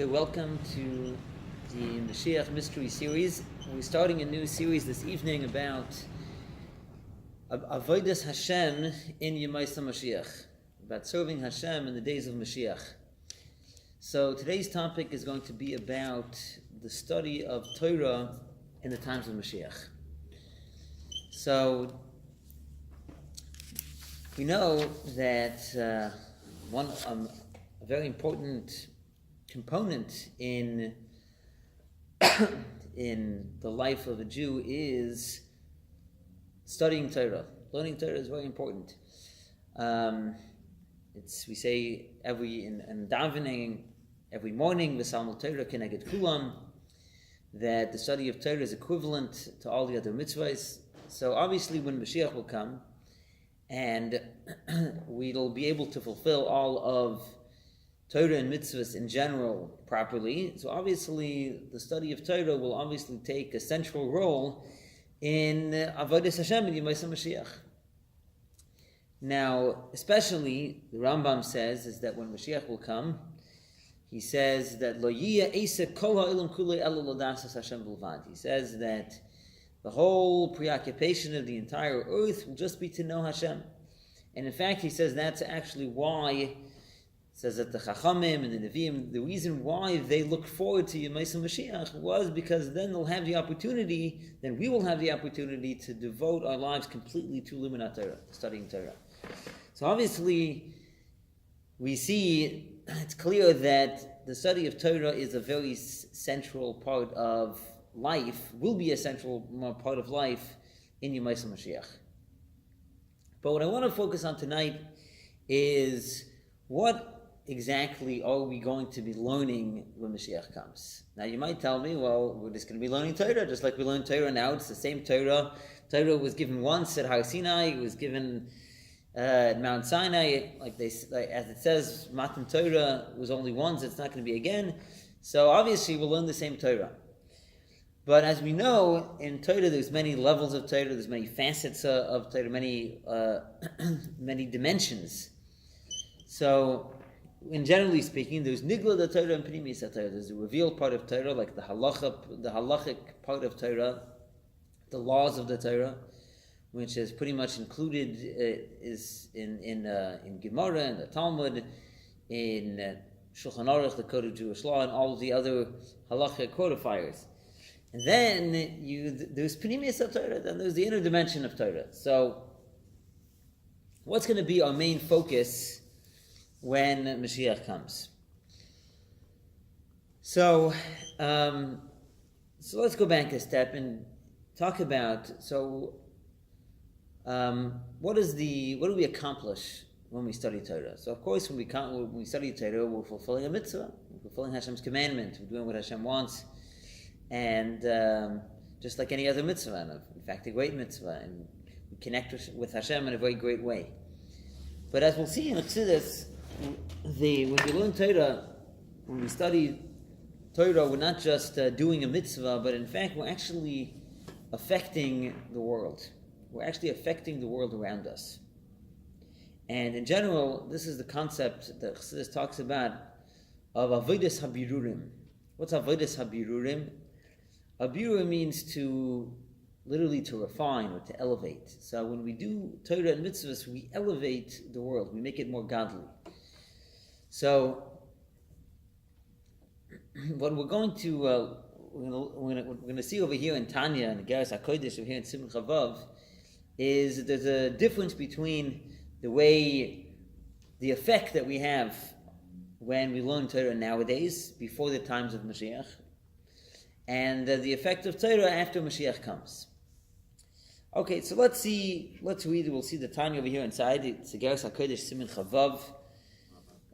Okay, welcome to the Moshiach Mystery series. We're starting a new series this evening about Avodas HaShem in Yemos HaMoshiach, about serving Hashem in the days of Moshiach. So today's topic is going to be about the study of Torah in the times of Moshiach. So we know that a very important component in the life of a Jew is studying Torah. Learning Torah is very important. We say in davening every morning, V'salmul Torah keneged kulam, that the study of Torah is equivalent to all the other mitzvahs. So obviously when Moshiach will come, and we'll be able to fulfill all of Torah and mitzvahs in general properly. So obviously the study of Torah will obviously take a central role in Avodas HaShem and Yemos HaMoshiach. Now, especially the Rambam says is that when Moshiach will come, he says that Lo yiyeh eiseh kol ha'olam kulei elo l'dasas Hashem b'lvad. He says that the whole preoccupation of the entire earth will just be to know Hashem. And in fact, he says that's actually why, says that the Chachamim and the Nevi'im, the reason why they look forward to Yemos HaMoshiach was because then they'll have the opportunity, then we will have the opportunity to devote our lives completely to Limunat Torah, studying Torah. So obviously, we see, it's clear that the study of Torah is a very central part of life, will be a central part of life in Yemos HaMoshiach. But what I want to focus on tonight is what exactly are we going to be learning when Mashiach comes? Now you might tell me, well, we're just going to be learning Torah, just like we learn Torah now. It's the same Torah. Torah was given once at Har Sinai. It was given at Mount Sinai. As it says, Matan Torah was only once. It's not going to be again. So obviously we'll learn the same Torah. But as we know, in Torah there's many levels of Torah, there's many facets of Torah, many dimensions. So, in generally speaking, there's Nigla the Torah and Pnimis Torah. There's the revealed part of Torah, like the halachic part of Torah, the laws of the Torah, which is pretty much included is in Gemora and the Talmud, in Shulchan Aruch, the Code of Jewish Law, and all of the other halachic codifiers. And then there's Pnimis Torah, then there's the inner dimension of Torah. So, what's going to be our main focus when Mashiach comes? So let's go back a step and talk about what do we accomplish when we study Torah? So of course when we study Torah, we're fulfilling a mitzvah, we're fulfilling Hashem's commandment, we're doing what Hashem wants. And just like any other mitzvah, and in fact a great mitzvah, and we connect with Hashem in a very great way. But as we'll see in Chassidus, when we learn Torah, when we study Torah, we're not just doing a mitzvah, but in fact we're actually affecting the world. We're actually affecting the world around us. And in general, this is the concept that Chassidus talks about of Avodas HaBirurim. What's Avodas HaBirurim? Abirur means literally to refine or to elevate. So when we do Torah and mitzvahs, we elevate the world. We make it more godly. So what we're going to see over here in Tanya and Geras HaKodesh over here in Simon Chavav is there's a difference between the effect that we have when we learn Torah nowadays, before the times of Mashiach, and the effect of Torah after Mashiach comes. Okay, so let's read. We'll see the Tanya over here inside. It's Geras HaKodesh Simon Chavav,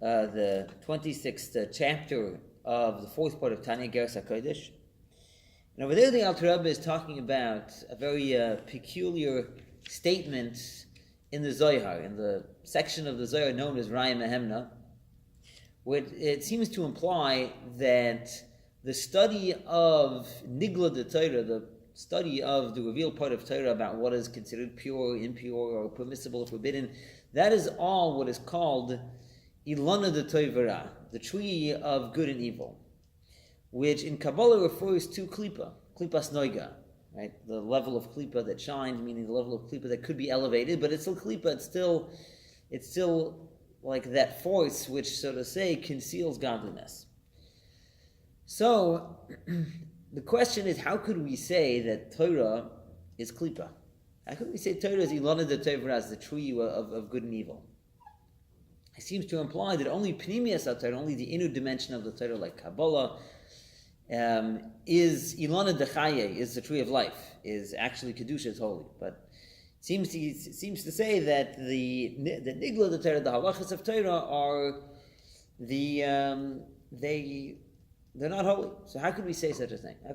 the 26th chapter of the fourth part of Tanya, Geras HaKodesh. And over there, the Alter Rebbe is talking about a very peculiar statement in the Zohar, in the section of the Zohar known as Raya Mehemna, where it seems to imply that the study of Nigla the Torah, the study of the revealed part of Torah about what is considered pure, impure, or permissible or forbidden, that is all what is called Ilana de Toivara, the tree of good and evil. which in Kabbalah refers to klipa, klipas noiga, right? The level of klipa that shines, meaning the level of klipa that could be elevated, but it's still klipa. It's still like that force which, so to say, conceals godliness. So the question is, how could we say that Torah is klipa? How could we say Torah is ilana de Torah, as the tree of good and evil? It seems to imply that only Pnimius Torah, only the inner dimension of the Torah, like Kabbalah, is ilana de Chaye, is the tree of life, is actually Kedusha, is holy. But it seems to say that the Nigla de Torah, the halachas of Torah, are they're not holy. So how could we say such a thing? How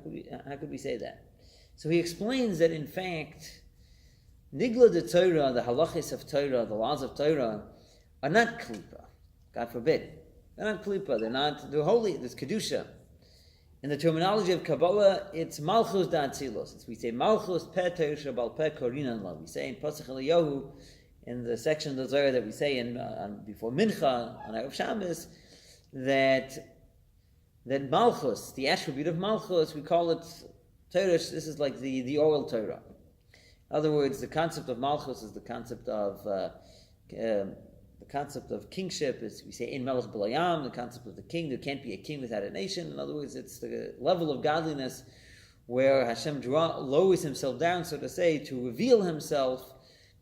could we say that? So he explains that in fact, Nigla de Torah, the halachas of Torah, the laws of Torah, are not klipa. God forbid. They're not klipa. They're holy. There's kedusha. In the terminology of Kabbalah, it's malchus da atzilos. We say malchus pe Torah shabal pe korinan la. We say in Pasach Eliyahu, in the section of the Zohar that we say before Mincha on Erev Shabbos, that malchus, the attribute of malchus, we call it Torah. This is like the oral Torah. In other words, the concept of malchus is the concept of kingship. Is we say in melech b'layam, the concept of the king. There can't be a king without a nation. In other words, it's the level of godliness where Hashem lowers himself down, so to say, to reveal himself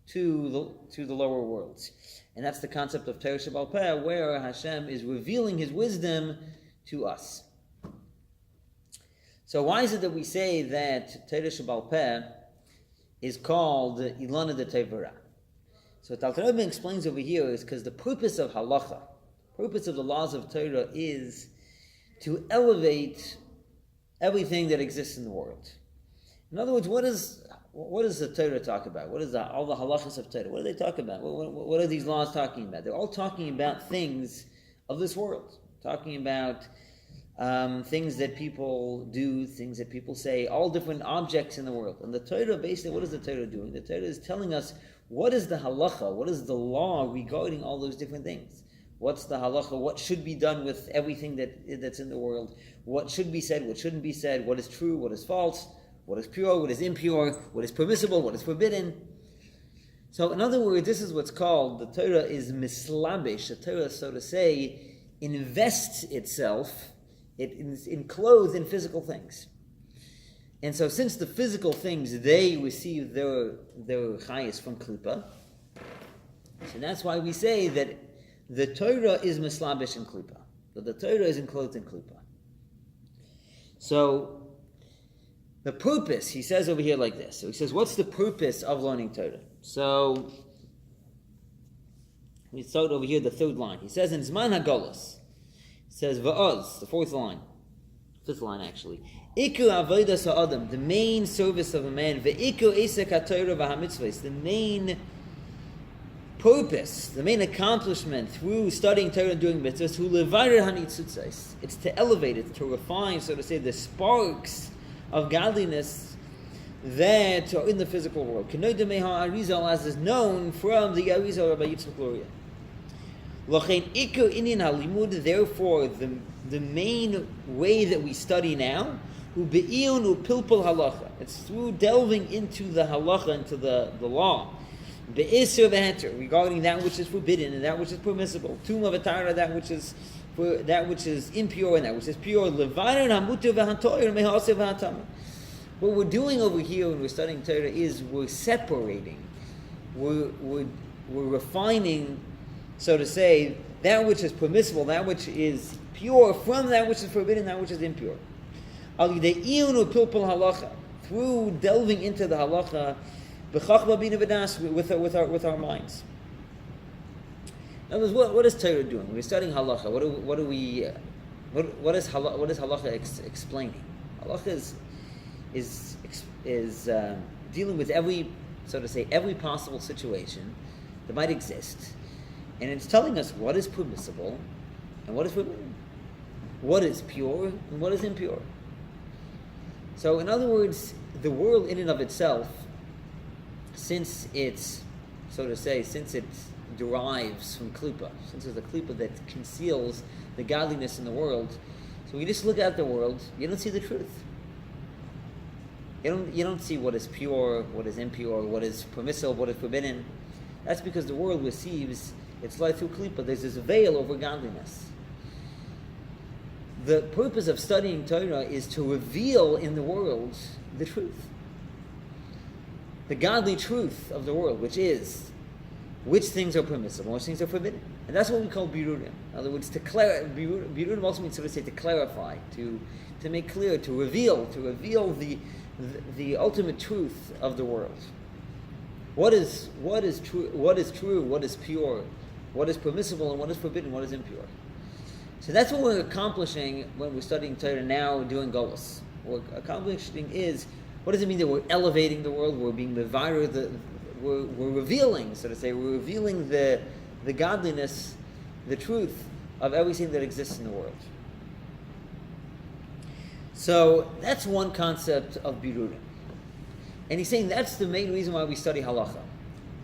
to the lower worlds. And that's the concept of Torah Shebal Peh, where Hashem is revealing his wisdom to us. So why is it that we say that Torah Shebal Peh is called Ilana de Tevara? So what Alter Rebbe explains over here is because the purpose of halacha, purpose of the laws of Torah, is to elevate everything that exists in the world. In other words, what does the Torah talk about? What is all the halachas of Torah? What do they talk about? What are these laws talking about? They're all talking about things of this world, talking about things that people do, things that people say, all different objects in the world. And the Torah, basically, what is the Torah doing? The Torah is telling us what is the halacha, what is the law regarding all those different things. What's the halacha? What should be done with everything that's in the world? What should be said? What shouldn't be said? What is true? What is false? What is pure? What is impure? What is permissible? What is forbidden? So, in other words, this is what's called, the Torah is mislabish. The Torah, so to say, invests itself, it is enclosed in physical things. And so, since the physical things, they receive their chayas from klipa, so that's why we say that the Torah is mislabish in klipa, that the Torah is enclosed in klipa. So, the purpose, he says over here like this. So he says, what's the purpose of learning Torah? So, we start over here, the third line. He says in Zman HaGolus, he says, Va'oz, the fifth line actually. Iku Avodas HaAdam, the main service of a man, Ve'iku Esek HaTorah V'HaMitzvahs, the main purpose, the main accomplishment through studying Torah and doing mitzvahs, Hu Levarer HaNitzutzos, it's to elevate it, to refine, so to say, the sparks of godliness that are in the physical world. Kenoidemei HaArizal, as is known from the Arizal Rabbi Yitzchak Luria. L'chein iku inyan halimud, therefore the main way that we study now, hu be'iyun hu pilpul halacha. It's through delving into the halacha, into the law. Be'isur v'heter, regarding that which is forbidden and that which is permissible. Tuma v'tara, that which is impure and that which is pure. Levarer hamuter v'hantoyer mehaser v'hatama. What we're doing over here when we're studying Torah is we're separating, we're refining, so to say, that which is permissible, that which is pure, from that which is forbidden, that which is impure. Through delving into the halacha, with our minds. In other words, what is Torah doing? We're studying halacha. What is halacha explaining? Halacha is dealing with every possible situation that might exist. And it's telling us what is permissible and what is forbidden, what is pure and what is impure. So, in other words, the world in and of itself, since it derives from klipa, since there's a klipa that conceals the godliness in the world, so when you just look at the world, you don't see the truth. You don't see what is pure, what is impure, what is permissible, what is forbidden. That's because the world receives its light through klipa. There's this veil over godliness. The purpose of studying Torah is to reveal in the world the truth. The godly truth of the world, which is which things are permissible, which things are forbidden. And that's what we call birurim. In other words, birurim also means, so to say, to clarify, to make clear, to reveal the ultimate truth of the world. What is true, what is pure, what is permissible, and what is forbidden, what is impure. So that's what we're accomplishing when we're studying Torah now, doing Golos. What we're accomplishing is, what does it mean that we're elevating the world? We're being we're revealing, so to say, we're revealing the godliness, the truth of everything that exists in the world. So that's one concept of birurim. And he's saying that's the main reason why we study halacha.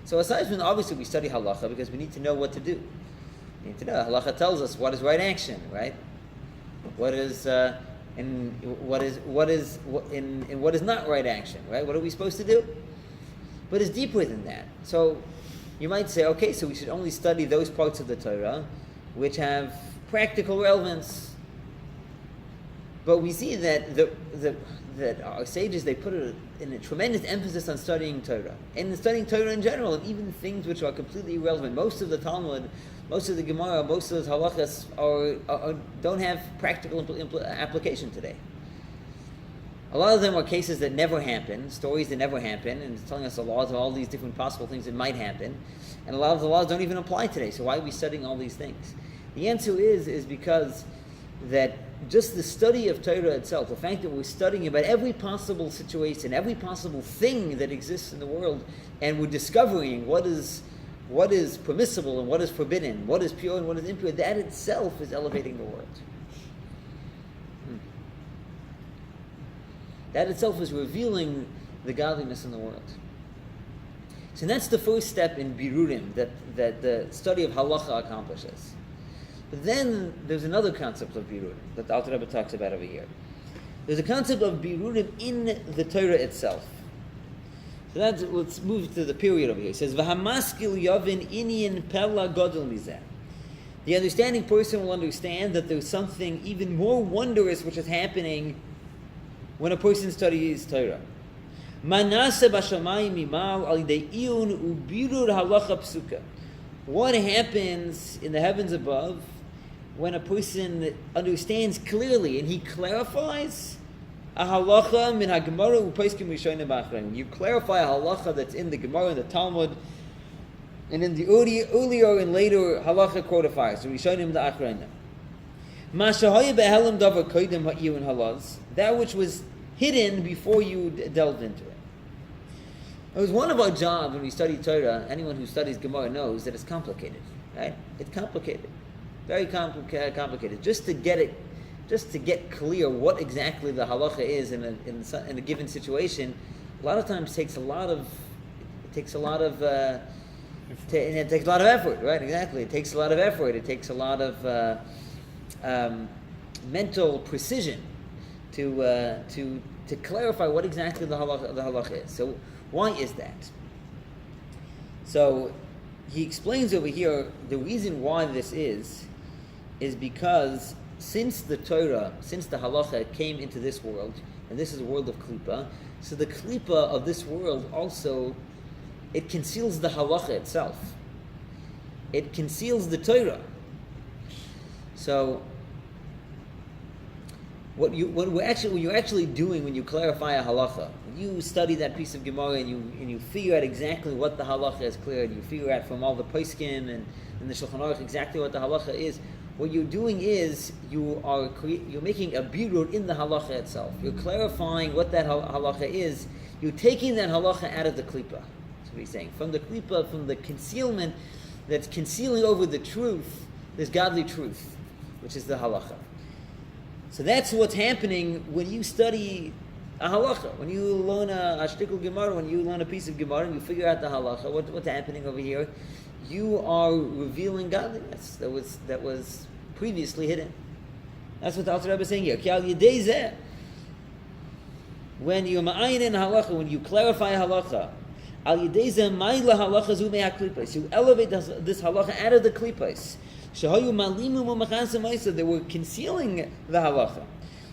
So aside from obviously we study halacha because we need to know what to do. We need to know. Halacha tells us what is right action, right? What is what is not right action, right? What are we supposed to do? But it's deeper than that. So you might say, okay, so we should only study those parts of the Torah which have practical relevance. But we see that that our sages, they put in a tremendous emphasis on studying Torah. And studying Torah in general, and even things which are completely irrelevant. Most of the Talmud, most of the Gemora, most of the halachas don't have practical application today. A lot of them are cases that never happen, stories that never happen, and it's telling us the laws of all these different possible things that might happen. And a lot of the laws don't even apply today, so why are we studying all these things? The answer is because that just the study of Torah itself, the fact that we're studying about every possible situation, every possible thing that exists in the world, and we're discovering what is permissible and what is forbidden, what is pure and what is impure, that itself is elevating the world. That itself is revealing the godliness in the world. So that's the first step in birurim that the study of halacha accomplishes. But then there's another concept of birurim that the Alter Rebbe talks about over here. There's a concept of birurim in the Torah itself. So let's move to the period over here. It says, "V'hamaskil yavin inyan pella gadol mizeh." The understanding person will understand that there's something even more wondrous which is happening when a person studies Torah. Manase b'shamayim mimal al yidei iyun ubirur halacha psuka. What happens in the heavens above when a person understands clearly and he clarifies a halacha min ha-Gemora u'paiskim Rishonim and Acharonim. You clarify a halacha that's in the Gemara and the Talmud and in the earlier and later halacha codifiers, the Rishonim and the Acharonim. That which was hidden before you delved into it. It was one of our jobs when we study Torah. Anyone who studies Gemara knows that it's complicated, right? It's complicated, very complicated. Just to get clear what exactly the halacha is in a given situation, a lot of times takes a lot of effort, right? Exactly, it takes a lot of effort. It takes a lot of mental precision to clarify what exactly the halacha is. So why is that? So he explains over here the reason why this is because since the Torah, since the halacha came into this world, and this is a world of klipa, so the klipa of this world also, it conceals the halacha itself. It conceals the Torah. So what you're actually doing when you clarify a halacha, when you study that piece of Gemara and you figure out exactly what the halacha is clear, and you figure out from all the poskim and the Shulchan Aruch exactly what the halacha is, what you're doing is you're making a birur in the halacha itself. You're clarifying what that halacha is. You're taking that halacha out of the klipa. That's what he's saying. From the klipa, from the concealment that's concealing over the truth, this godly truth, which is the halacha. So that's what's happening when you study a halacha. When you learn a shtikl Gemara, when you learn a piece of Gemara and you figure out the halacha, what's happening over here? You are revealing godliness that was previously hidden. That's what the Alter Rebbe is saying here. Ki al yedei zeh, when you ma'ayin in halacha, when you clarify halacha, al yedei zeh ma'ila halacha zu mei ha-klipos, you elevate this halacha out of the klipos. Shehayu malimu u'machansim ma'isa, they were concealing the halacha.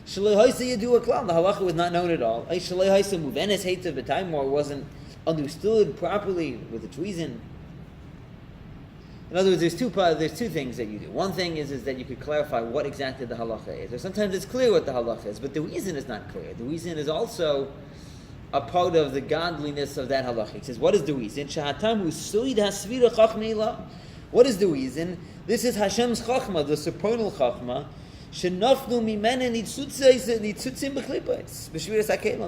Shalei haisa yedu klal, the halacha was not known at all. Shalei haisa muvenes heita b'tayim, or wasn't understood properly with its reason. In other words, there's two things that you do. One thing is that you could clarify what exactly the halacha is. Or sometimes it's clear what the halacha is, but the reason is not clear. The reason is also a part of the godliness of that halacha. He says, what is the reason? What is the reason? This is Hashem's chachma, the supernal chachma.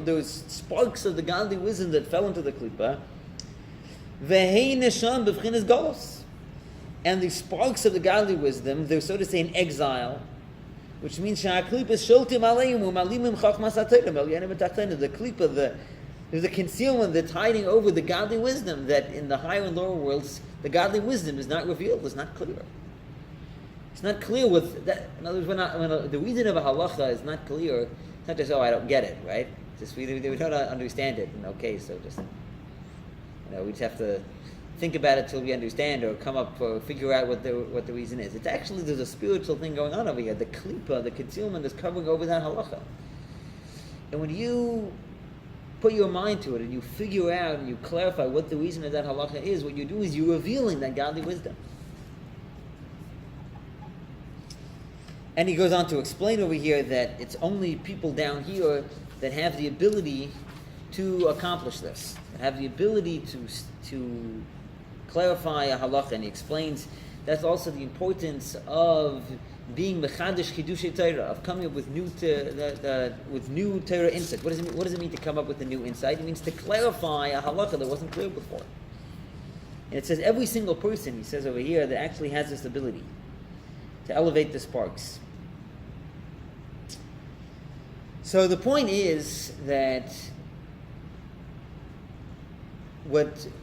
There was sparks of the godly wisdom that fell into the klipa. And the sparks of the godly wisdom, they're so to say in exile, which means the klipa, there's a concealment that's hiding over the godly wisdom, that in the higher and lower worlds, the godly wisdom is not revealed, it's not clear. It's not clear with that. In other words, when the reason of a halacha is not clear, it's not just, I don't get it, right? Just we don't understand it, and okay, so just we just have to think about it till we understand, or come up or figure out what the reason is. It's actually, there's a spiritual thing going on over here. The klipa, the concealment, is covering over that halacha. And when you put your mind to it and you figure out and you clarify what the reason of that halacha is, what you do is you're revealing that godly wisdom. And he goes on to explain over here that it's only people down here that have the ability to accomplish this, that have the ability to clarify a halacha. And he explains that's also the importance of being mechadish chidushei Torah, of coming up with new Torah insight. What does it mean to come up with a new insight? It means to clarify a halacha that wasn't clear before. And it says every single person, he says over here, that actually has this ability to elevate the sparks. So the point is that the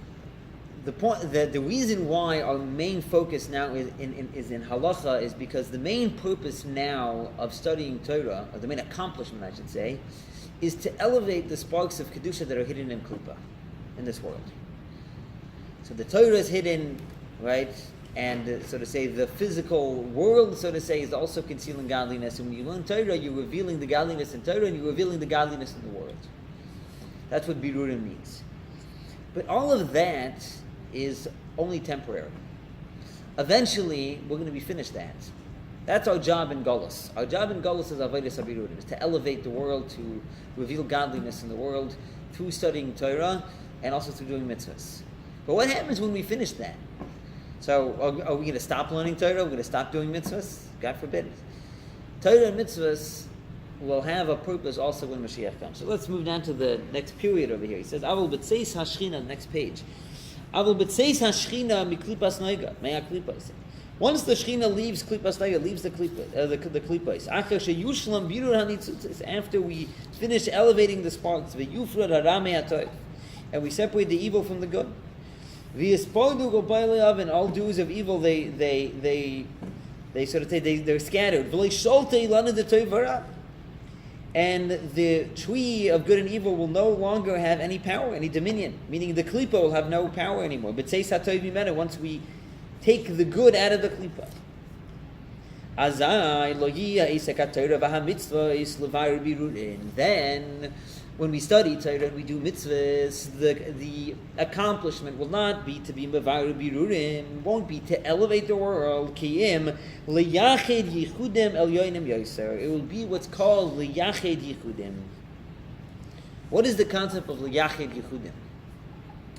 reason why our main focus now is in halacha is because the main purpose now of studying Torah, or the main accomplishment, I should say, is to elevate the sparks of kedusha that are hidden in klipa, in this world. So the Torah is hidden, right? And so to say, the physical world, so to say, is also concealing godliness. And when you learn Torah, you're revealing the godliness in Torah, and you're revealing the godliness in the world. That's what birurim means. But all of that is only temporary. Eventually, we're going to be finished that. That's our job in Golus. Our job in Golus is Avodas HaBirurim, is to elevate the world, to reveal godliness in the world through studying Torah and also through doing mitzvahs. But what happens when we finish that? So, are we going to stop learning Torah? Are we going to stop doing mitzvahs? God forbid. Torah and mitzvahs will have a purpose also when Moshiach comes. So let's move down to the next period over here. He says, Avol b'tzeis hashchina, next page. Avol b'tzeis hashchina miklipas noiga, mea klipas. Once the Shechina leaves klipas noiga, leaves the klipas, achar sheyushlam birur hanitzutzis, after we finish elevating the sparks, v'yufrad hara me'atoy, and we separate the evil from the good. V'yispordu gobayleav, and all doers of evil, they sort of say, they're scattered. V'lei sholtei lana d'toy v'ra. And the tree of good and evil will no longer have any power, any dominion. Meaning the klipa will have no power anymore. But say satoy b'mena, once we take the good out of the klipa. Azai lo yiyah isekat Torah v'hamitzvah is levar birurin. Then, when we study Torah and we do mitzvahs, the accomplishment will not be to be mevar birurim, won't be to elevate the world, kiyim liyached yichudim el yoinim yoser. It will be what's called liyached yichudim. What is the concept of liyached yichudim?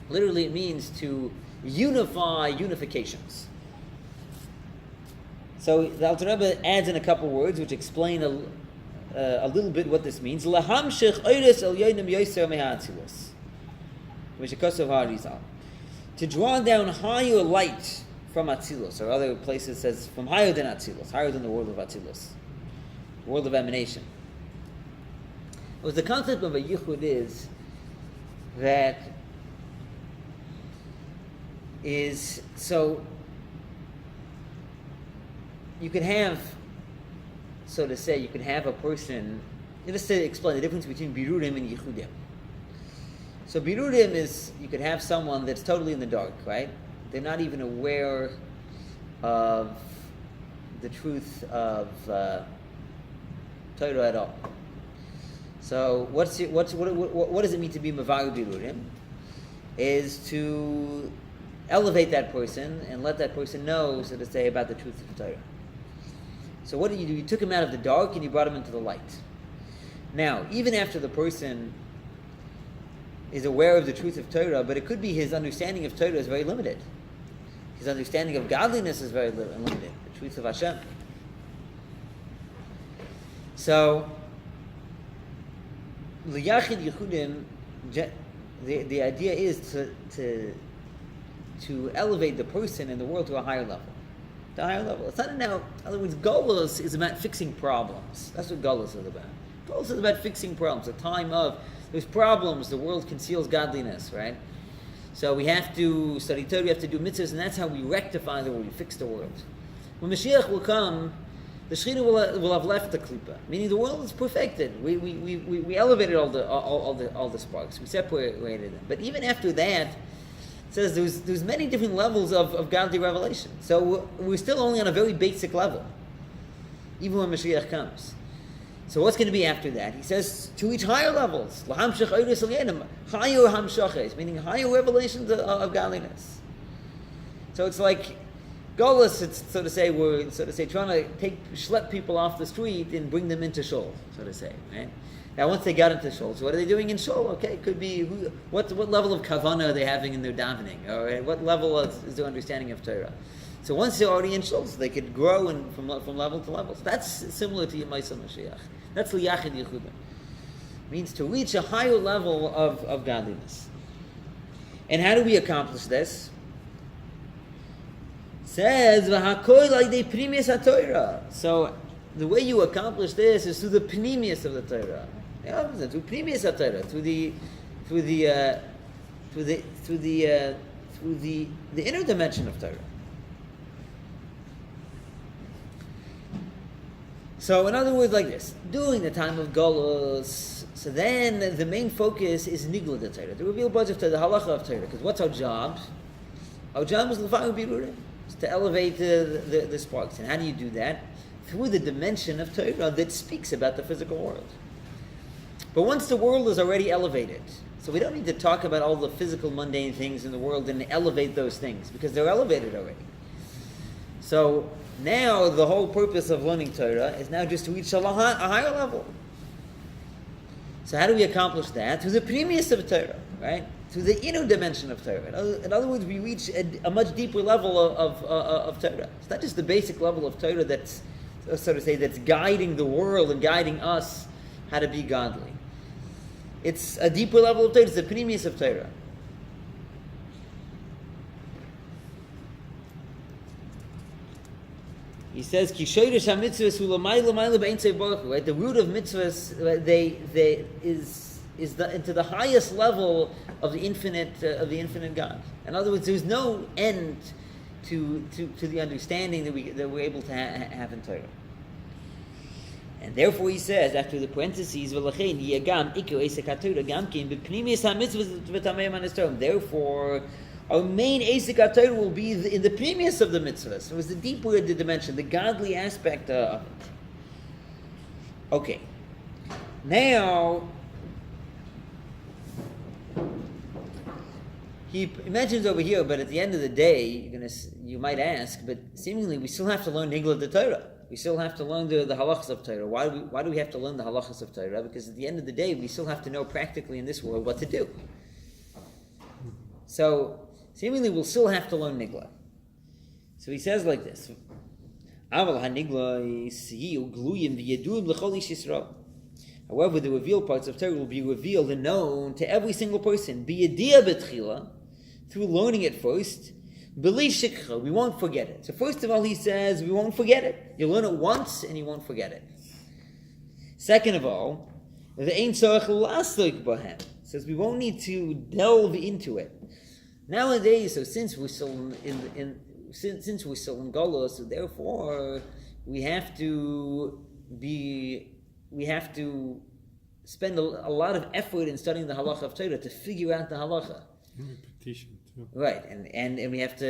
Literally, it means to unify unifications. So the Alter Rebbe adds in a couple words which explain a little bit what this means. Lahamshich oires el yoinim yoser mehatzilos. Moshiach Harizal. To draw down higher light from Atzilos, or other places says from higher than Atzilos, higher than the world of Atzilos, the world of emanation. Well, the concept of a yichud is so you could have so to say, you can have a person, just to explain the difference between Birurim and Yichudim. So Birurim is, you could have someone that's totally in the dark, right? They're not even aware of the truth of Torah at all. So what does it mean to be Mavar Birurim? Is to elevate that person and let that person know, so to say, about the truth of Torah. So what did you do? You took him out of the dark and you brought him into the light. Now, even after the person is aware of the truth of Torah, but it could be his understanding of Torah is very limited. His understanding of godliness is very limited. The truth of Hashem. So, L'yachid Yechudim, the idea is to elevate the person in the world to a higher level. To a higher level. It's not now, in other words, Geula is about fixing problems. That's what Geula is about. Geula is about fixing problems. A time of, there's problems, the world conceals godliness, right? So we have to study Torah, we have to do mitzvahs, and that's how we rectify the world, we fix the world. When Mashiach will come, the Shechina will have left the klipa, meaning the world is perfected. We elevated all the sparks. We separated them. But even after that, it says there's many different levels of godly revelation. So we're still only on a very basic level, even when Mashiach comes. So what's going to be after that? He says to reach higher levels, higher hamshachas, meaning higher revelations of godliness. So it's like Geula, so to say, we're trying to schlep people off the street and bring them into shul, so to say. Right? Now, once they got into shul, so what are they doing in shul? Okay, it could be what level of kavanah are they having in their davening, or what level is their understanding of Torah. So once they're already in shul, so they could grow from level to level. So that's similar to Yemos HaMoshiach. That's liyachid Yechudim. Means to reach a higher level of godliness. And how do we accomplish this? Says v'hakoil alidei pnimius haTorah. So the way you accomplish this is through the pnimius of the Torah. Through pnimius haTorah, through the inner dimension of Torah. So in other words, like this, during the time of Golos, so then the main focus is Nigla the Torah, the revealed bunch of Torah, the halacha of Torah. Because what's our job? Our job is L'fa'u Birurim. To elevate the sparks. And how do you do that? Through the dimension of Torah that speaks about the physical world. But once the world is already elevated, so we don't need to talk about all the physical mundane things in the world and elevate those things, because they're elevated already. So now the whole purpose of learning Torah is now just to reach a higher level. So how do we accomplish that? Through the pnimius of Torah, right? Through the inner dimension of Torah. In other words, we reach a much deeper level of Torah. It's not just the basic level of Torah that's, so to say, that's guiding the world and guiding us how to be godly. It's a deeper level of Torah. It's the pnimius of Torah. He says, "Ki shoyrish hamitzvos hu l'mayla b'ein tzei baruch hu." Right, the root of mitzvahs, is into the highest level of the infinite God. In other words, there's no end to the understanding that we're able to have in Torah. And therefore, he says after the parentheses, "V'lachein yagam ikar esek haTorah gamkin b'pnimius hamitzvos v'tamei manas Torah." Therefore, our main esek haTorah will be in the pnimius of the mitzvahs. So it's the deeper dimension, the godly aspect of it. Okay, now he mentions over here, but at the end of the day, you might ask, but seemingly we still have to learn Nigla the Torah. We still have to learn the halachas of Torah. Why do we have to learn the halachas of Torah? Because at the end of the day, we still have to know practically in this world what to do. So seemingly we'll still have to learn Nigla. So he says like this: However, the revealed parts of Torah will be revealed and known to every single person. Through learning it first. We won't forget it. So first of all, he says we won't forget it. You learn it once and you won't forget it. Second of all, says we won't need to delve into it. Nowadays, so since we're still in Geula, so therefore we have to spend a lot of effort in studying the halacha of Torah to figure out the halacha. Repetition too. Right, and we have to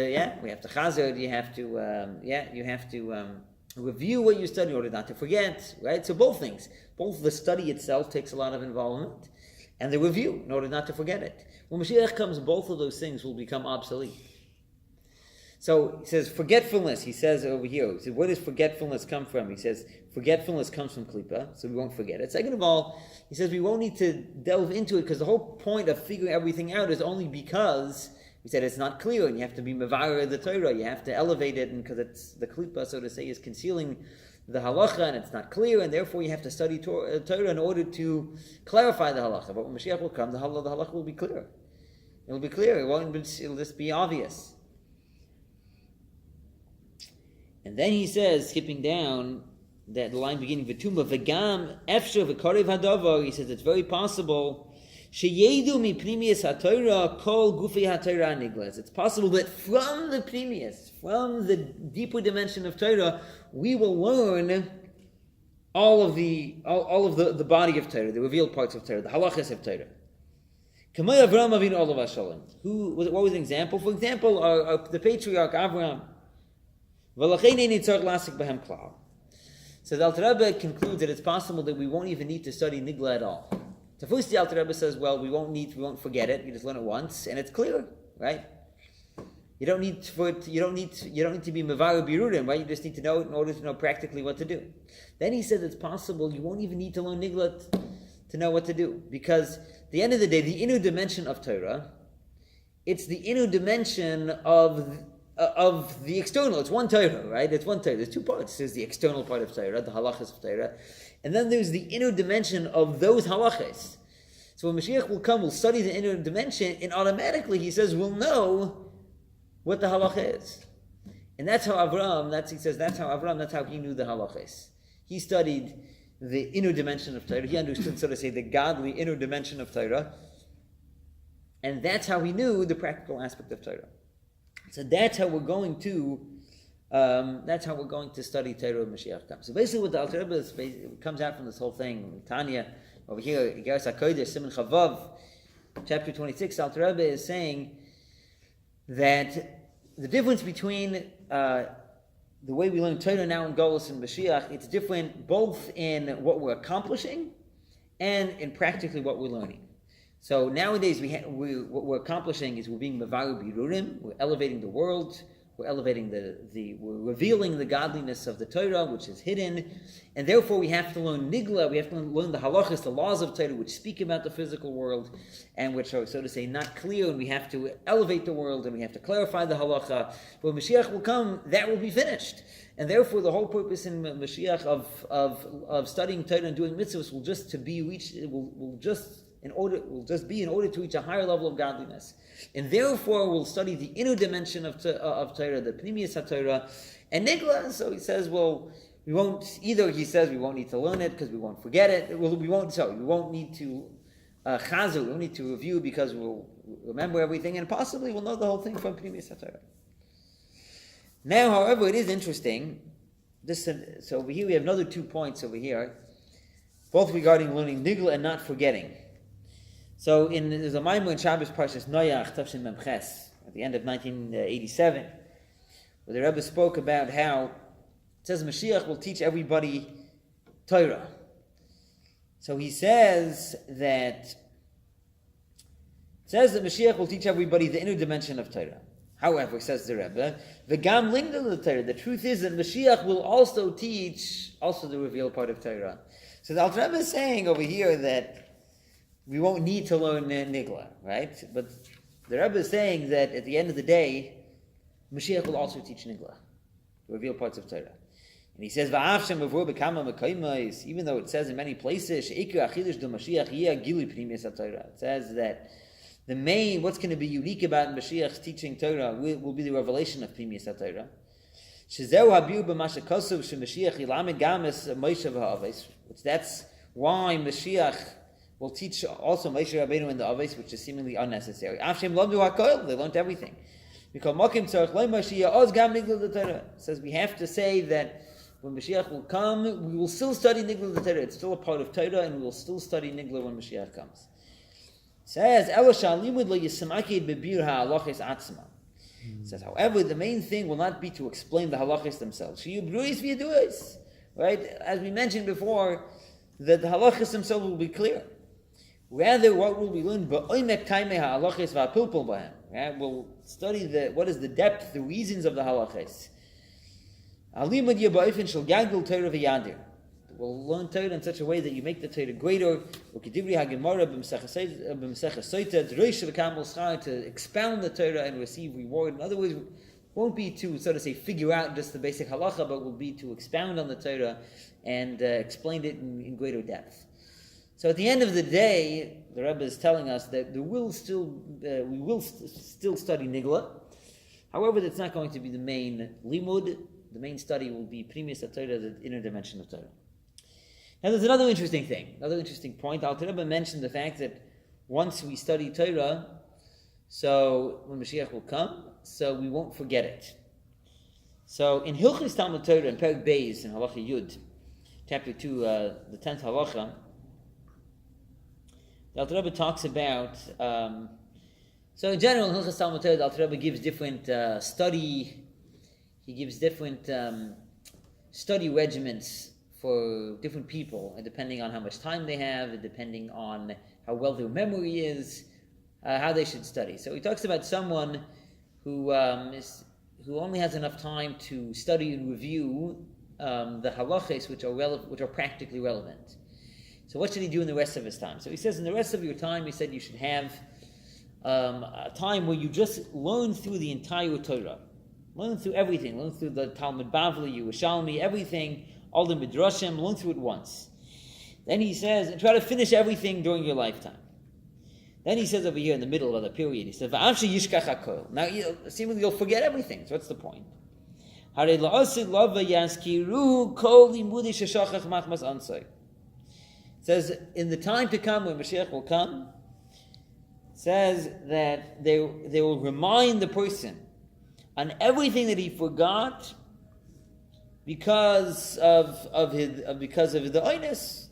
chazar. You have to review what you study in order not to forget. Right, so both things, both the study itself takes a lot of involvement, and the review in order not to forget it. When Mashiach comes, both of those things will become obsolete. So he says forgetfulness. He says over here, he says, where does forgetfulness come from? He says forgetfulness comes from klipa, so we won't forget it. Second of all, he says we won't need to delve into it because the whole point of figuring everything out is only because we said it's not clear and you have to be mevarer the Torah. You have to elevate it, and because it's the klipa, so to say, is concealing the halacha and it's not clear, and therefore you have to study Torah in order to clarify the halacha. But when Mashiach will come, the halacha will be clear. It will be clear. It'll just be obvious. And then he says, skipping down, that the line beginning V'tuma v'gam efsher v'karev hadavar. He says it's very possible sheyedu mipnimius haTorah kol gufi haTorah niglas. It's possible that from the pnimius, from the deeper dimension of Torah, we will learn all of the body of Torah, the revealed parts of Torah, the halachas of Torah. Kamei Avraham Avinu olav hashalom. What was an example? For example, the patriarch Avraham. So the Alter Rebbe concludes that it's possible that we won't even need to study Nigla at all. So first the Alter Rebbe says, well, we won't forget it. You just learn it once, and it's clear, right? You don't need to be mevarer birurim, right? You just need to know it in order to know practically what to do. Then he says it's possible you won't even need to learn Nigla to know what to do, because at the end of the day, the inner dimension of Torah, it's the inner dimension of the external. It's one Torah, right? It's one Torah. There's two parts. There's the external part of Torah, the halachas of Torah, and then there's the inner dimension of those halachas. So when Mashiach will come, we'll study the inner dimension, and automatically, he says, we'll know what the halacha is. And that's how Avraham, that's how he knew the halachas. He studied the inner dimension of Torah. He understood, so to say, the godly inner dimension of Torah, and that's how he knew the practical aspect of Torah. So that's how we're going to study Torah when Mashiach comes. So basically, what the Alter Rebbe comes out from this whole thing, Tanya over here, Igeres HaKodesh, Siman Chavav, chapter 26, Alter Rebbe is saying that the difference between the way we learn Torah now in Geulah and Mashiach, it's different both in what we're accomplishing and in practically what we're learning. So nowadays, what we're accomplishing is we're being mevarer birurim. We're elevating the world. We're elevating we're revealing the godliness of the Torah, which is hidden, and therefore we have to learn nigla. We have to learn the halachas, the laws of Torah, which speak about the physical world, and which are, so to say, not clear. And we have to elevate the world, and we have to clarify the halacha. When Mashiach will come, that will be finished, and therefore the whole purpose in Mashiach of studying Torah and doing mitzvahs will just be in order to reach a higher level of godliness, and therefore we'll study the inner dimension of Torah, the pnimius haTorah, and nigla. So he says, well, we won't need to learn it because we won't forget it. We won't need to chazar. We won't need to review because we'll remember everything, and possibly we'll know the whole thing from pnimius haTorah. Now, however, it is interesting. So over here we have another 2 points over here, both regarding learning nigla and not forgetting. So there's a Maimon in Shabbos Parshas Noach, Tavshin Mem Ches, at the end of 1987, where the Rebbe spoke about how it says Mashiach will teach everybody Torah. So he says that Mashiach will teach everybody the inner dimension of Torah. However, says the Rebbe, V'gam lingdal the Torah. The truth is that Mashiach will also teach the revealed part of Torah. So the Alter Rebbe is saying over here that we won't need to learn Nigla, right? But the Rebbe is saying that at the end of the day, Mashiach will also teach Nigla, the revealed parts of Torah. And he says, even though it says in many places, it says that what's going to be unique about Mashiach's teaching Torah will be the revelation of Pnimius HaTorah. That's why Mashiach will teach also Moshe Rabbeinu in the Avos, which is seemingly unnecessary. They learned everything. It says we have to say that when Mashiach will come, we will still study Nigla the Torah. It's still a part of Torah, and we will still study Nigla when Mashiach comes. It says, it says, however, the main thing will not be to explain the halachas themselves. Right? As we mentioned before, that the halachas themselves will be clear. Rather, what will we learn? Right? We'll study what is the depth, the reasons of the halachas. We'll learn Torah in such a way that you make the Torah greater. To expound the Torah and receive reward. In other words, it won't be to, so to say, figure out just the basic halacha, but will be to expound on the Torah and explain it in greater depth. So at the end of the day, the Rebbe is telling us that we will still study Nigla. However, that's not going to be the main limud. The main study will be Pnimius HaTorah, the inner dimension of Torah. Now there's another interesting thing, another interesting point. Alter Rebbe mentioned the fact that once we study Torah, so when Mashiach will come, so we won't forget it. So in Hilchos Talmud Torah, in Perek Beis, in Halacha Yud, chapter 2, the 10th Halacha, the Alter Rebbe talks about, so in general, in Hilchos Talmud Torah, the Alter Rebbe gives different study regimens for different people, and depending on how much time they have, and depending on how well their memory is, how they should study. So he talks about someone who only has enough time to study and review the halachos which are practically relevant. So what should he do in the rest of his time? So he says in the rest of your time, he said you should have a time where you just learn through the entire Torah. Learn through everything. Learn through the Talmud Bavli, Yerushalmi, everything, all the Midrashim, learn through it once. Then he says, and try to finish everything during your lifetime. Then he says over here in the middle of the period, he says, V'amshi yishkach hakol. Now, seemingly you'll forget everything, so what's the point? It says, in the time to come, when Mashiach will come, it says that they will remind the person on everything that he forgot because of the oinus,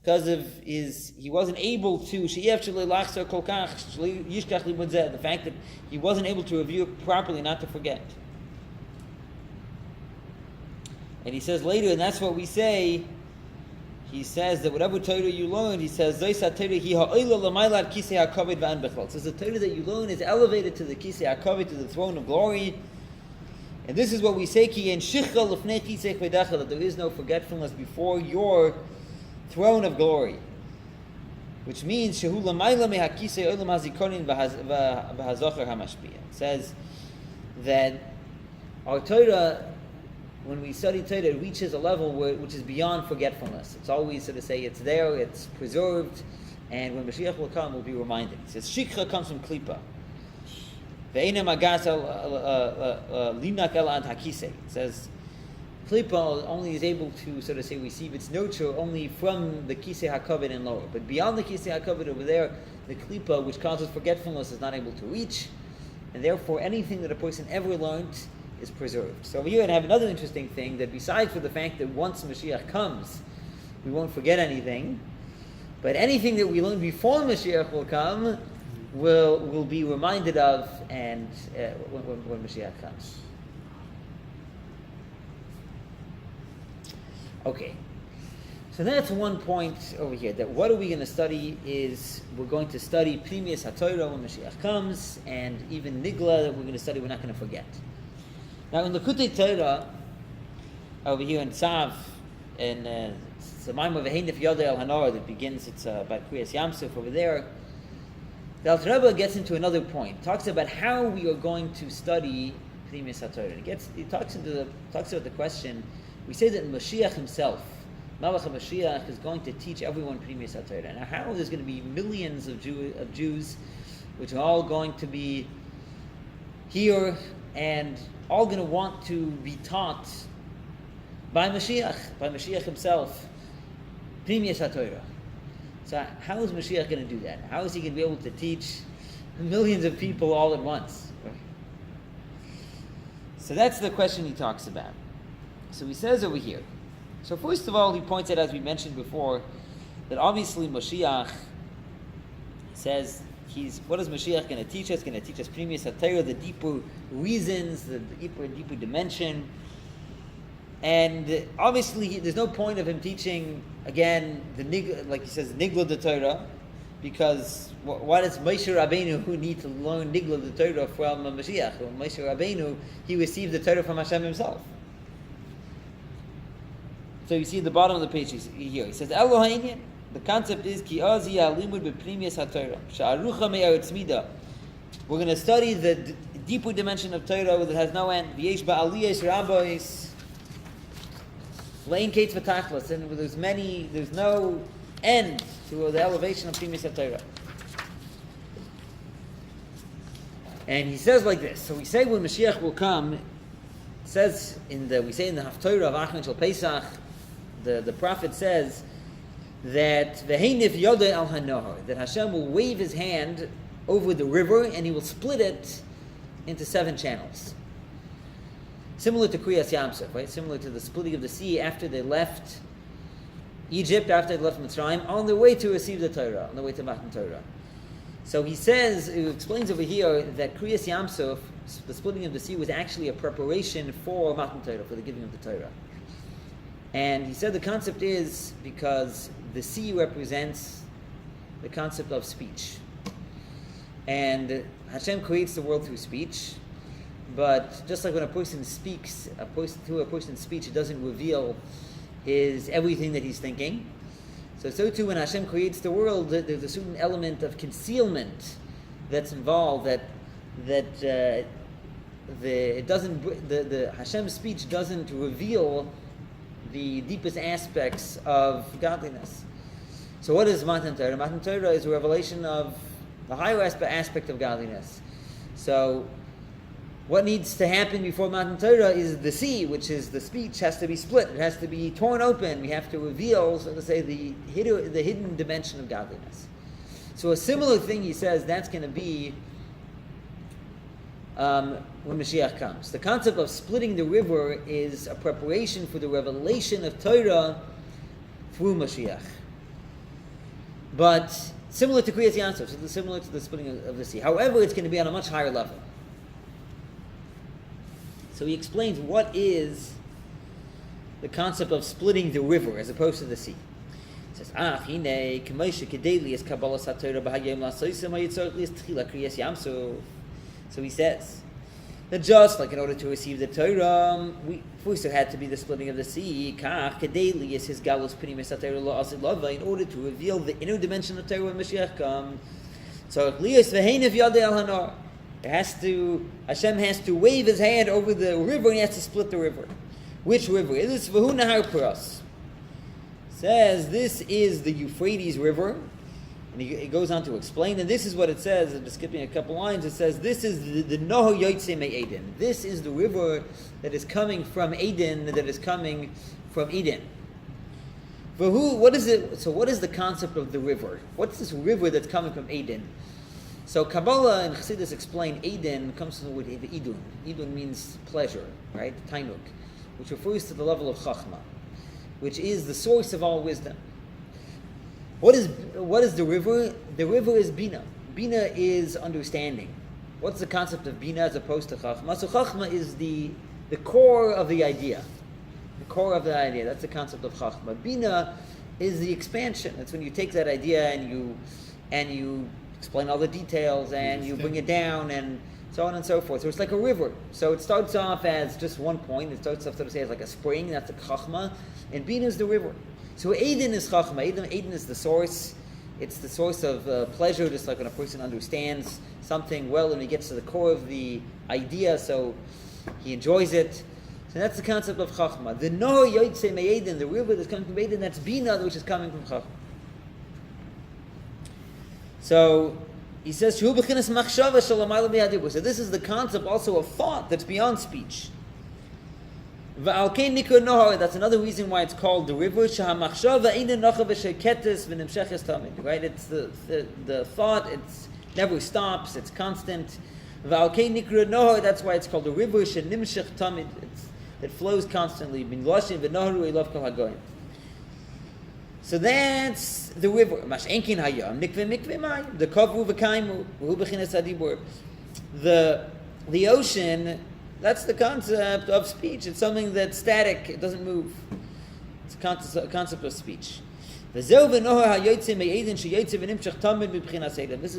because of he wasn't able to the fact that he wasn't able to review it properly, not to forget. And he says later, and that's what we say, he says that whatever Torah you learn, he says, says the Torah that you learn is elevated to the Kisei HaKavod, to the throne of glory. And this is what we say, that there is no forgetfulness before your throne of glory. Which means, it says that our Torah, when we study Torah, it reaches a level which is beyond forgetfulness. It's always, so to say, it's there, it's preserved, and when Mashiach will come, we'll be reminded. It says, Shikha comes from Klipa. It says, Klipa only is able to, so to say, receive its nurture only from the Kisei HaKavod and lower. But beyond the Kisei HaKavod over there, the Klipa, which causes forgetfulness, is not able to reach, and therefore anything that a person ever learned is preserved. So over here I have another interesting thing, that besides for the fact that once Mashiach comes, we won't forget anything, but anything that we learned before Mashiach will come, will be reminded of, and when Mashiach comes. Okay, so that's one point over here, that what are we going to study is, we're going to study Pnimius HaTorah when Mashiach comes, and even Nigla that we're going to study, we're not going to forget. Now in the Likutei Torah, over here in Tzav, in the Maimon of V'heinif Yodei El Hanor that begins, it's about Kriyas Yamsuf over there, the Alter Rebbe gets into another point, talks about how we are going to study Pnimius HaTorah. He talks about the question, we say that Moshiach himself, Melech HaMoshiach, is going to teach everyone Pnimius HaTorah. Now how there's going to be millions of Jews, which are all going to be here, and all going to want to be taught by Mashiach himself, Pnimius HaTorah. So how is Mashiach going to do that? How is he going to be able to teach millions of people all at once? So that's the question he talks about. So he says over here. So first of all, he points out, as we mentioned before, that obviously Moshiach says what is Moshiach going to teach us? Going to teach us previous HaTorah, the deeper reasons, the deeper dimension. And obviously, there's no point of him teaching again like he says, Nigla the Torah, because why does Moshe Rabbeinu who need to learn Nigla the Torah from Mashiach? Well, Moshe Rabbeinu, he received the Torah from Hashem himself. So you see at the bottom of the page here, he says, Elohim. The concept is ki azi alimud b'pnimius haTorah sha'arucha me'eretz midah. We're going to study the deeper dimension of Torah that has no end. V'yesh ba'aliyos rabbos lein kates v'tachlas, and there's no end to the elevation of pnimius haTorah. And he says like this. So we say when Mashiach will come, we say in the Haftorah of Achron Shel Pesach, the prophet says that v'heinif yodei al hanohar, that Hashem will wave his hand over the river and he will split it into 7 channels. Similar to Kriyas Yamsuf, right? Similar to the splitting of the sea after they left Egypt, after they left Mitzrayim, on their way to receive the Torah, on their way to Matan Torah. So he explains over here that Kriyas Yamsuf, the splitting of the sea, was actually a preparation for Matan Torah, for the giving of the Torah. And he said the concept is because the sea represents the concept of speech. And Hashem creates the world through speech, but just like when a person speaks, through a person's speech, it doesn't reveal everything that he's thinking. So too when Hashem creates the world, there's a certain element of concealment that's involved, the Hashem's speech doesn't reveal the deepest aspects of godliness. So what is Matan Torah? Matan Torah is a revelation of the higher aspect of godliness. So what needs to happen before Matan Torah is the sea, which is the speech, has to be split. It has to be torn open. We have to reveal, so to say, the hidden dimension of godliness. So a similar thing, he says, that's going to be when Mashiach comes. The concept of splitting the river is a preparation for the revelation of Torah through Mashiach. But similar to Kriyas Yamsuf, so similar to the splitting of the sea. However, it's going to be on a much higher level. So he explains what is the concept of splitting the river as opposed to the sea. He says, hine k'moshe kedeli es kabbalas haTorah b'hayom la'sosim hayitzorach li'es tchila Kriyas Yamsuf. So he says that just like in order to receive the Torah, first there had to be the splitting of the sea. Kach kedeli is his galus pnimis haTorah la'asid lava, in order to reveal the inner dimension of Torah when Mashiach comes. So li'es v'heinif yadei al hanar. Hashem has to wave his hand over the river and he has to split the river. Which river? It is V'hu Nahar Paras. Says this is the Euphrates River. And he goes on to explain, and this is what it says, I'm just skipping a couple lines, it says, this is the Noho Yotzei Me'Eden. This is the river that is coming from Eden, what is it? So what is the concept of the river? What's this river that's coming from Eden? So Kabbalah and Chassidus explain Eden comes from the word Idun. Idun means pleasure, right? Tainuk, which refers to the level of Chachma, which is the source of all wisdom. What is the river? The river is Bina. Bina is understanding. What's the concept of Bina as opposed to Chachma? So Chachma is the core of the idea. The core of the idea. That's the concept of Chachma. Bina is the expansion. That's when you take that idea and you explain all the details and you bring it down and so on and so forth. So it's like a river. So it starts off as just one point. It starts off, so to say, as like a spring. That's the Chachma. And Bina is the river. So Eden is Chachma. Eden is the source. It's the source of pleasure, just like when a person understands something well and he gets to the core of the idea, so he enjoys it. So that's the concept of Chachma. The Noho Yotzei Me'Eden, the river that's coming from Eden, that's Bina, which is coming from Chachma. So he says, so this is the concept also of thought that's beyond speech. That's another reason why it's called the river. Right? It's the thought, it never stops, it's constant. That's why it's called the river. that flows constantly. So that's the river. The ocean, that's the concept of speech. It's something that's static, it doesn't move. It's a concept of speech. This is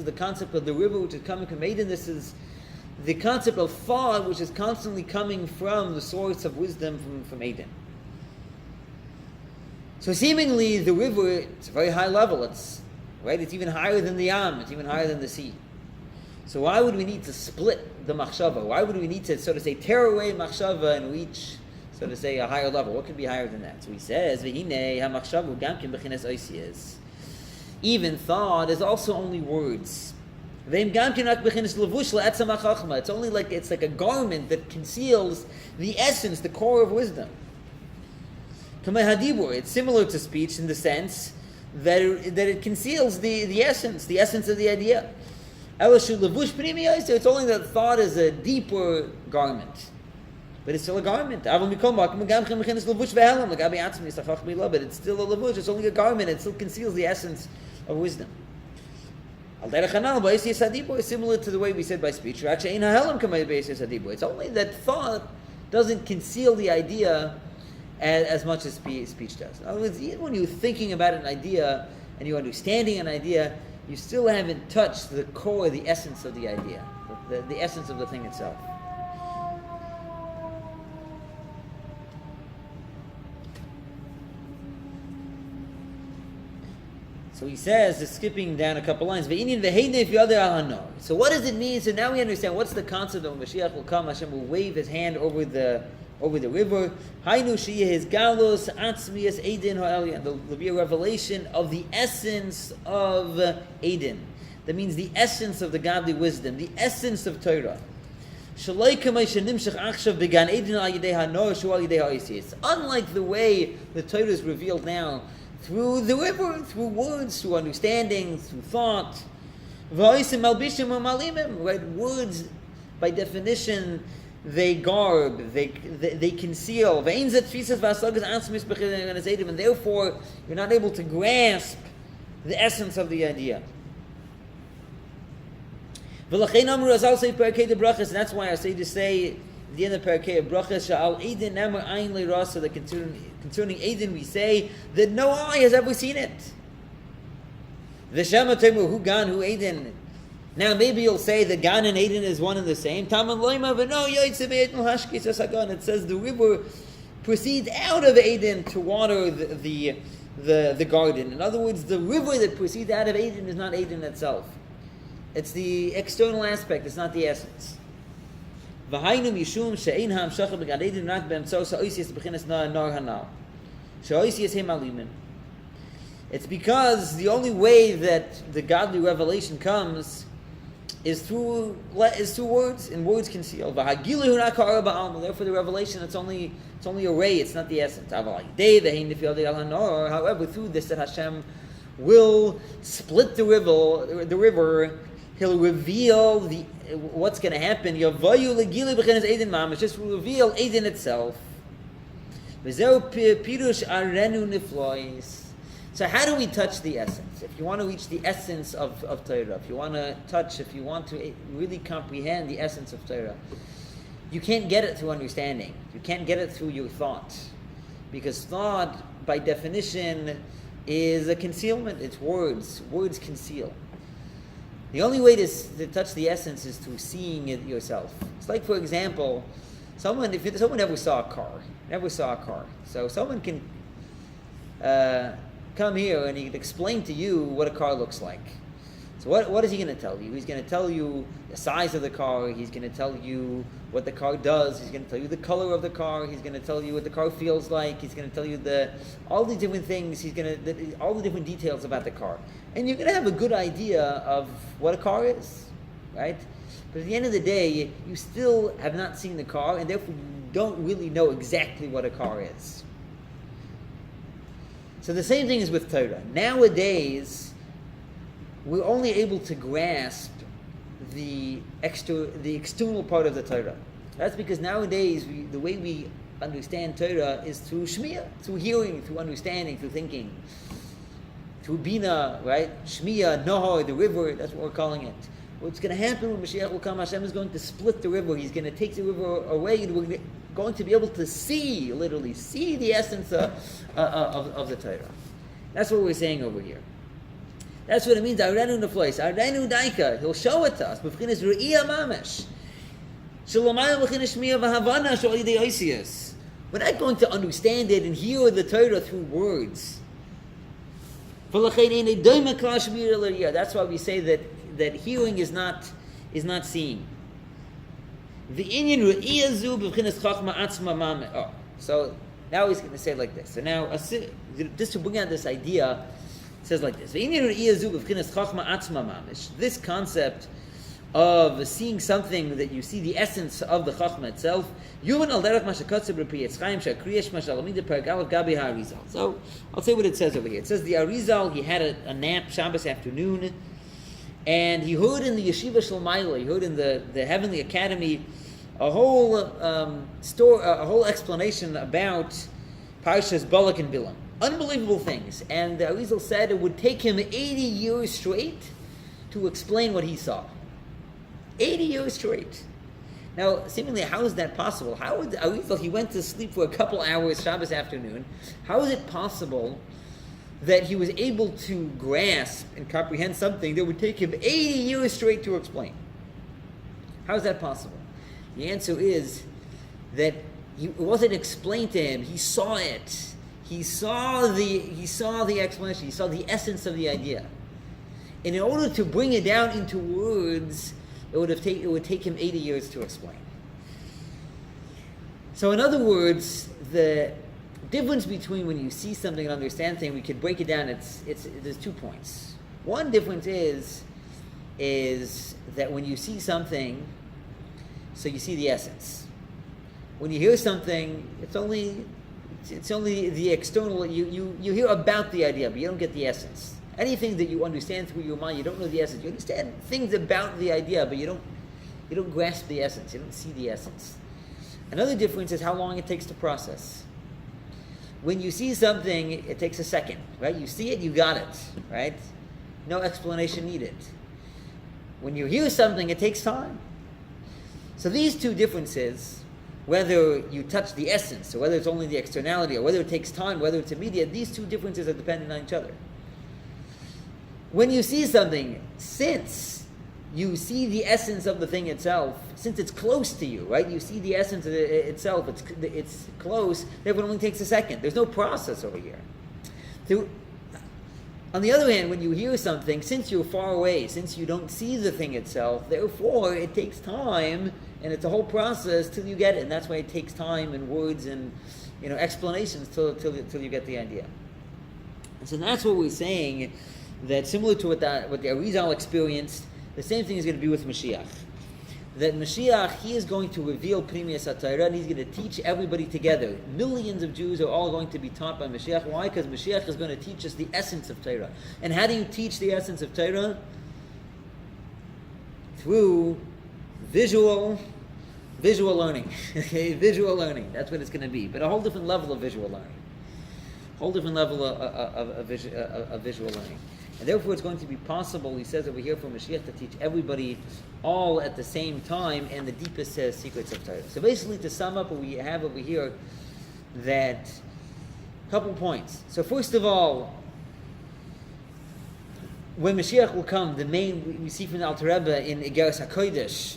the concept of the river which is coming from Eden. This is the concept of thought which is constantly coming from the source of wisdom from Eden. So seemingly the river, it's a very high level. It's even higher than the Yam. It's even higher than the sea. So why would we need to split the machshava? Why would we need to, so to say, tear away machshava and reach, so to say, a higher level? What could be higher than that? So he says, "V'hinei hamachshavu gam ken b'chinas oisias." Even thought is also only words. V'im gam ken rak b'chinas levush la'etzam hachachma. It's only like it's like a garment that conceals the essence, the core of wisdom. Kamei hadibur. It's similar to speech in the sense that it conceals the essence of the idea. It's only that thought is a deeper garment. But it's still a garment. But it's still a levush. It's only a garment. It still conceals the essence of wisdom. It's similar to the way we said by speech. It's only that thought doesn't conceal the idea as much as speech does. In other words, even when you're thinking about an idea and you're understanding an idea, you still haven't touched the core, the essence of the idea, the essence of the thing itself. So he says, skipping down a couple lines, so what does it mean? So now we understand what's the concept of when Mashiach will come, Hashem will wave his hand over the river. There'll be a revelation of the essence of Eden. That means the essence of the godly wisdom, the essence of Torah. It's unlike the way the Torah is revealed now through the river, through words, through understanding, through thought. Right? Words, by definition, they garb, they conceal. And therefore, you're not able to grasp the essence of the idea. And that's why I say to say at the end of Parakeh Brachas, that concerning Eden we say that no eye has ever seen it. The Shem hu gan hu Eden. Now maybe you'll say that Gan and Eden is one and the same. It says the river proceeds out of Eden to water the garden. In other words, the river that proceeds out of Eden is not Eden itself. It's the external aspect, it's not the essence. It's because the only way that the godly revelation comes is through words, and words conceal. Therefore, the revelation it's only a ray; it's not the essence. However, through this, that Hashem will split the river. He'll reveal what's going to happen. It's just reveal Eden itself. So how do we touch the essence? If you want to reach the essence of Torah, if you want to really comprehend the essence of Torah, you can't get it through understanding. You can't get it through your thought. Because thought, by definition, is a concealment. It's words. Words conceal. The only way to touch the essence is through seeing it yourself. It's like, for example, if someone never saw a car, so someone can come here and he can explain to you what a car looks like. So what is he going to tell you? He's going to tell you the size of the car. He's going to tell you what the car does. He's going to tell you the color of the car. He's going to tell you what the car feels like. He's going to tell you all the different things. All the different details about the car. And you're going to have a good idea of what a car is, right? But at the end of the day, you still have not seen the car, and therefore you don't really know exactly what a car is. So the same thing is with Torah. Nowadays, we're only able to grasp the external part of the Torah. That's because nowadays, the way we understand Torah is through Shmiya, through hearing, through understanding, through thinking, through Bina, right? Shmiya, Nahor, the river, that's what we're calling it. What's going to happen when Mashiach will come, Hashem is going to split the river. He's going to take the river away, and we're going to be able to see, literally, see the essence of the Torah. That's what we're saying over here. That's what it means, Arenu Neflois, Arenu Daika. He'll show it to us. B'chinas Re'iyah Mamash. Shalomayim B'chinas Shmiya V'Havana Sh'ol Yidei Oisius. We're not going to understand it and hear the Torah through words. That's why we say that hearing is not seeing. So now he's going to say it like this. So now, just to bring out this idea, it says like this. This concept of seeing something that you see the essence of the Chachma itself. So I'll say what it says over here. It says the Arizal, he had a nap Shabbos afternoon, and he heard in the Yeshiva Shalmaila, he heard in the Heavenly Academy a whole explanation about Parshas Balak and Bilam. Unbelievable things. And the Arizal said it would take him 80 years straight to explain what he saw. 80 years straight. Now, seemingly, how is that possible? How would Arizal, he went to sleep for a couple hours Shabbos afternoon. How is it possible that he was able to grasp and comprehend something that would take him 80 years straight to explain? How is that possible? The answer is that it wasn't explained to him. He saw it. He saw the explanation. He saw the essence of the idea. And in order to bring it down into words, it would take him 80 years to explain. So in other words, the difference between when you see something and understand something, we could break it down. There's 2 points. One difference is that when you see something, so you see the essence. When you hear something, it's only the external. You hear about the idea, but you don't get the essence. Anything that you understand through your mind, you don't know the essence. You understand things about the idea, but you don't grasp the essence. You don't see the essence. Another difference is how long it takes to process. When you see something, it takes a second, right? You see it, you got it, right? No explanation needed. When you hear something, it takes time. So these 2 differences, whether you touch the essence, or whether it's only the externality, or whether it takes time, whether it's immediate, these 2 differences are dependent on each other. When you see something, since you see the essence of the thing itself, since it's close to you, right? You see the essence of it itself, it's close, therefore it only takes a second. There's no process over here. On the other hand, when you hear something, since you're far away, since you don't see the thing itself, therefore it takes time, and it's a whole process till you get it. And that's why it takes time and words and explanations till you get the idea. And so that's what we're saying, that similar to what the Arizal experienced, the same thing is going to be with Mashiach. That Mashiach, he is going to reveal Pnimius HaTorah, and he's going to teach everybody together. Millions of Jews are all going to be taught by Mashiach. Why? Because Mashiach is going to teach us the essence of Torah. And how do you teach the essence of Torah? Through visual learning. Visual learning. That's what it's going to be. But a whole different level of visual learning. Whole different level of visual learning. And therefore it's going to be possible, he says over here, for Mashiach to teach everybody all at the same time and the deepest secrets of Torah. So basically, to sum up what we have over here, that couple points. So first of all, when Mashiach will come, we see from the Alter Rebbe in Igeres HaKodesh,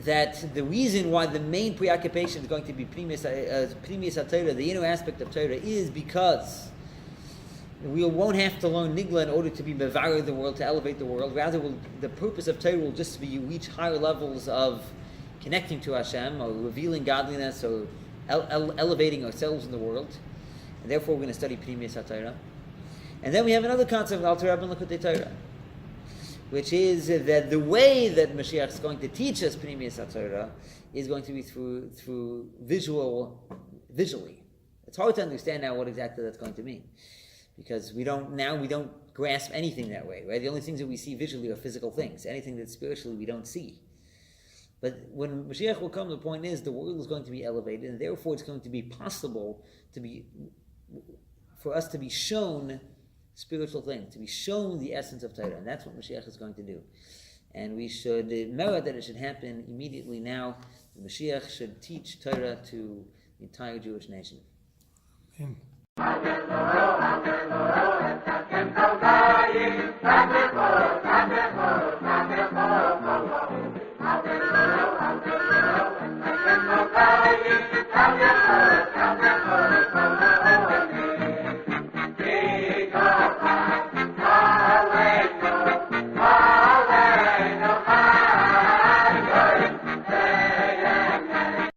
that the reason why the main preoccupation is going to be Pnimius HaTorah, the inner aspect of Torah, is because we won't have to learn Nigla in order to be Mevarer the world, to elevate the world. Rather, the purpose of Torah will just be you reach higher levels of connecting to Hashem, or revealing godliness, or elevating ourselves in the world. And therefore, we're going to study Pnimius HaTorah. And then we have another concept of Alter Rebbe and Likutei Torah, which is that the way that Mashiach is going to teach us Pnimius HaTorah is going to be through visually. It's hard to understand now what exactly that's going to mean, because we don't grasp anything that way, right? The only things that we see visually are physical things. Anything that's spiritually we don't see. But when Mashiach will come, the point is the world is going to be elevated, and therefore it's going to be possible for us to be shown spiritual things, to be shown the essence of Torah, and that's what Mashiach is going to do. And we should merit that it should happen immediately now. The Mashiach should teach Torah to the entire Jewish nation. Amen.